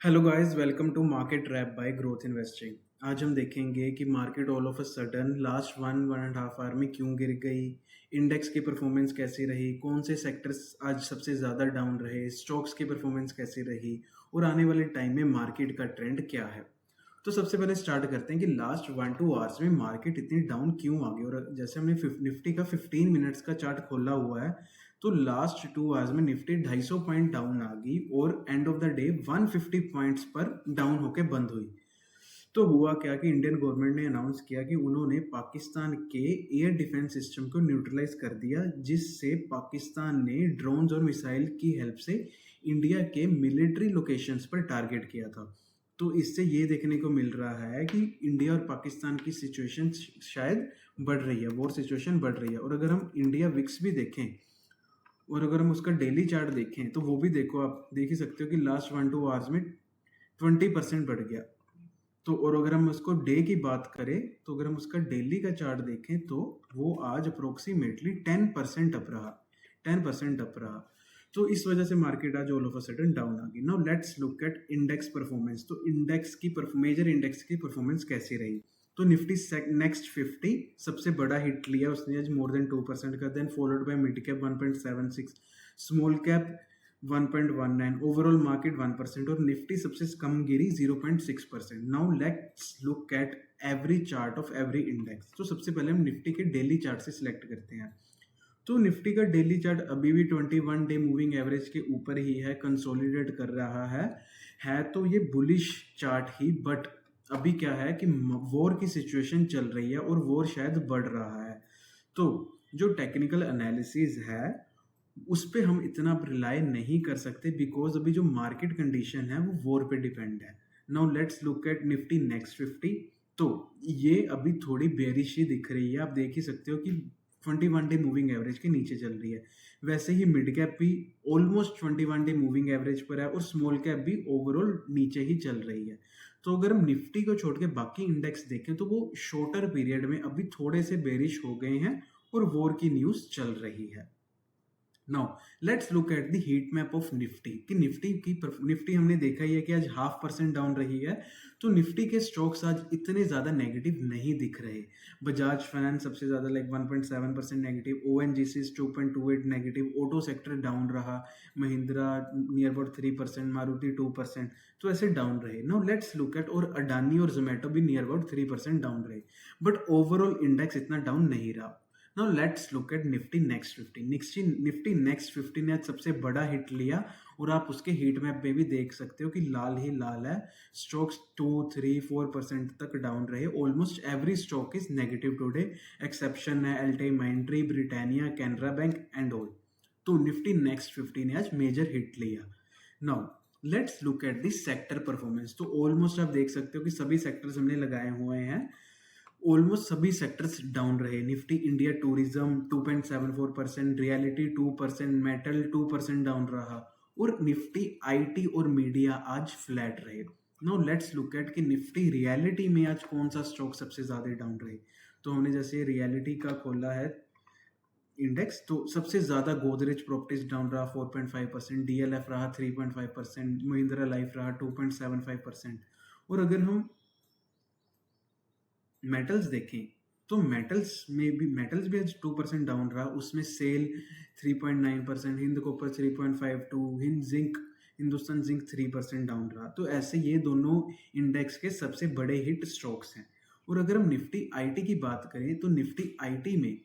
Hello guys, welcome to market wrap by growth investing. आज हम देखेंगे कि market all of a sudden last one and half hour में क्यों गिर गई, इंडेक्स की परफॉर्मेंस कैसी रही, कौन से सेक्टर्स आज सबसे ज़्यादा डाउन रहे, स्टॉक्स की परफॉर्मेंस कैसी रही और आने वाले टाइम में मार्केट का ट्रेंड क्या है। तो सबसे पहले स्टार्ट करते हैं कि लास्ट 1-2 आवर्स में मार्केट इतनी डाउन क्यों आ गई। और जैसे हमने निफ्टी का 15 मिनट्स का चार्ट खोला हुआ है, तो लास्ट 2 आवर्स में निफ्टी 250 पॉइंट डाउन आ गई और end of the day 150 points पर डाउन होकर बंद हुई। तो हुआ क्या कि इंडियन गवर्नमेंट ने अनाउंस किया कि उन्होंने पाकिस्तान के एयर डिफेंस सिस्टम को न्यूट्रलाइज कर दिया, जिससे पाकिस्तान ने ड्रोन्स और मिसाइल की हेल्प से इंडिया के मिलिट्री लोकेशंस पर टारगेट किया था। तो इससे ये देखने को मिल रहा है कि इंडिया और पाकिस्तान की सिचुएशन शायद बढ़ रही है, वॉर सिचुएशन बढ़ रही है। और अगर हम इंडिया विक्स भी देखें और अगर हम उसका डेली चार्ट देखें तो वो भी देखो, आप देख ही सकते हो कि लास्ट 1-2 आवर्स में 20% बढ़ गया। तो और अगर हम उसको डे की बात करें तो अगर हम उसका डेली का चार्ट देखें तो वो आज अप्रोक्सीमेटली 10% अप रहा, 10% अप रहा। तो इस वजह से मार्केट आज all of a sudden down आ गई। Now let's look at index performance. तो इंडेक्स की मेजर इंडेक्स की परफॉर्मेंस कैसी रही। तो निफ्टी नेक्स्ट 50 सबसे बड़ा हिट लिया उसने आज, मोर देन 2% का। Then followed by mid cap 1.76, small cap 1.19, overall market 1% और निफ्टी सबसे कम गिरी 0.6%। Now let's look at every chart of every index. तो सबसे पहले हम निफ्टी के डेली चार्ट से सिलेक्ट करते हैं। तो निफ्टी का डेली चार्ट अभी भी 21 डे मूविंग एवरेज के ऊपर ही है, कंसोलिडेट कर रहा है तो ये बुलिश चार्ट ही। बट अभी क्या है कि वॉर की सिचुएशन चल रही है और वॉर शायद बढ़ रहा है। तो जो टेक्निकल एनालिसिस है उस पे हम इतना रिलाय नहीं कर सकते, बिकॉज अभी जो मार्केट कंडीशन है वो वॉर पे डिपेंड है। Now let's look eight Nifty next 50। तो ये अभी थोड़ी बेरिश ही दिख रही है, आप देख ही सकते हो कि 21 डे मूविंग एवरेज के नीचे चल रही है। वैसे ही मिड कैप भी ऑलमोस्ट 21 डे मूविंग एवरेज पर है और स्मॉल कैप भी ओवरऑल नीचे ही चल रही है। तो अगर हम निफ्टी को छोड़ के बाकी इंडेक्स देखें तो वो शॉर्टर पीरियड में अभी थोड़े से बेरिश हो गए हैं और वॉर की न्यूज चल रही है। Now let's look at the heat map of Nifty कि निफ्टी हमने देखा ही है कि आज 0.5% डाउन रही है। तो निफ्टी के स्टॉक्स आज इतने ज्यादा नेगेटिव नहीं दिख रहे। बजाज फाइनेंस सबसे ज्यादा like 1.7% negative, ONGC 2.28 negative, auto sector down रहा, महिंद्रा नियर अबाउट 3%, मारुति 2%। तो ऐसे डाउन रहे। नाउ लेट्स लुक एट, और अडानी और जोमेटो भी नियर अबाउट 3% डाउन रहे, बट ओवरऑल इंडेक्स इतना डाउन नहीं रहा। Now let's look eight Nifty next 50। Nifty next 50 ने आज सबसे बड़ा हिट लिया और आप उसके हीट मैप में भी देख सकते हो कि लाल ही लाल है। स्टॉक्स 2-3-4% तक डाउन रहे। Almost every stock is negative today, exception है LT Mindtree, Britannia, Canara bank and all. तो निफ्टी नेक्स्ट 50 ने आज मेजर हिट लिया। Now let's look at this sector performance. तो ऑलमोस्ट आप देख सकते हो कि सभी सेक्टर्स हमने लगाए हुए हैं, ऑलमोस्ट सभी सेक्टर्स डाउन रहे। Nifty India tourism 2.74%, reality 2%, metal 2% down रहा और निफ्टी आईटी और मीडिया आज फ्लैट रहे। नाउ लेट्स लुक एट कि निफ्टी रियलिटी में आज कौन सा स्टॉक सबसे ज्यादा डाउन रहे। तो हमने जैसे रियलिटी का खोला है इंडेक्स, तो सबसे ज्यादा गोदरेज प्रॉपर्टीज डाउन रहा 4.5%, डीएलएफ रहा 3.5%, महिंद्रा लाइफ रहा 2.75%। और अगर हम मेटल्स देखें तो मेटल्स भी आज 2% डाउन रहा। उसमें SAIL 3.9%, Hind copper 3.52, Hindustan zinc 3% down रहा। तो ऐसे ये दोनों इंडेक्स के सबसे बड़े हिट स्टॉक्स हैं। और अगर हम निफ्टी आईटी की बात करें तो निफ्टी आईटी में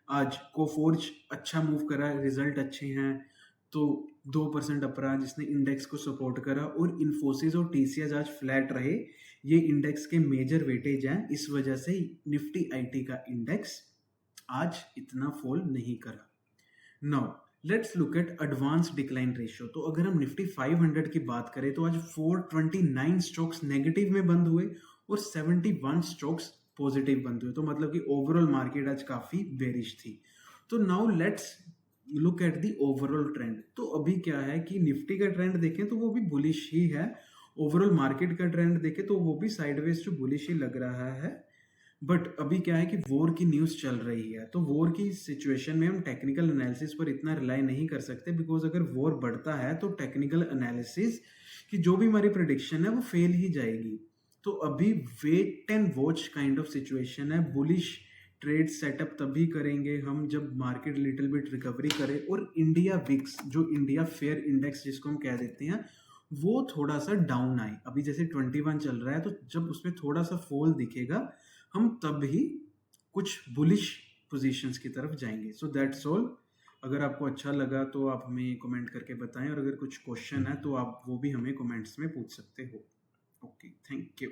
आज कोफोर्ज अच्छा मूव करा, रिजल्ट अच्छे हैं तो 2% अप रहा, जिसने इंडेक्स को सपोर्ट करा। और इन्फोसिस और टीसीएस आज फ्लैट रहे, ये इंडेक्स के मेजर वेटेज हैं। इस वजह से निफ्टी आईटी का इंडेक्स आज इतना फॉल नहीं करा। Now let's look eight advance decline ratio. तो अगर हम निफ्टी 500 की बात करें तो आज 429 स्टॉक्स नेगेटिव में बंद हुए और 71 स्टॉक्स पॉजिटिव बंद हुए। तो मतलब कि ओवरऑल मार्केट आज काफी बेरिश थी। तो now let's look at the overall trend. तो अभी क्या है कि निफ्टी का ट्रेंड देखें तो वो भी बुलिश ही है, ओवरऑल मार्केट का ट्रेंड देखें तो वो भी साइडवेज टू बुलिश ही लग रहा है। बट अभी क्या है कि वॉर की न्यूज़ चल रही है, तो वॉर की सिचुएशन में हम टेक्निकल एनालिसिस पर इतना रिलाई नहीं कर सकते, बिकॉज़ अगर वॉर बढ़ता है तो टेक्निकल एनालिसिस की जो भी हमारी प्रेडिक्शन है वो फेल ही जाएगी। तो अभी wait and watch kind of situation है। बुलिश ट्रेड सेटअप तभी करेंगे हम जब मार्केट लिटिल बिट रिकवरी करे और इंडिया विक्स, जो इंडिया फेयर इंडेक्स जिसको हम कह देते हैं, वो थोड़ा सा डाउन आए। अभी जैसे 21 चल रहा है, तो जब उसमें थोड़ा सा फॉल दिखेगा हम तब ही कुछ बुलिश पोजीशंस की तरफ जाएंगे। So that's all. अगर आपको अच्छा लगा तो आप हमें कमेंट करके बताएं, और अगर कुछ क्वेश्चन है तो आप वो भी हमें कमेंट्स में पूछ सकते हो। Okay, thank you.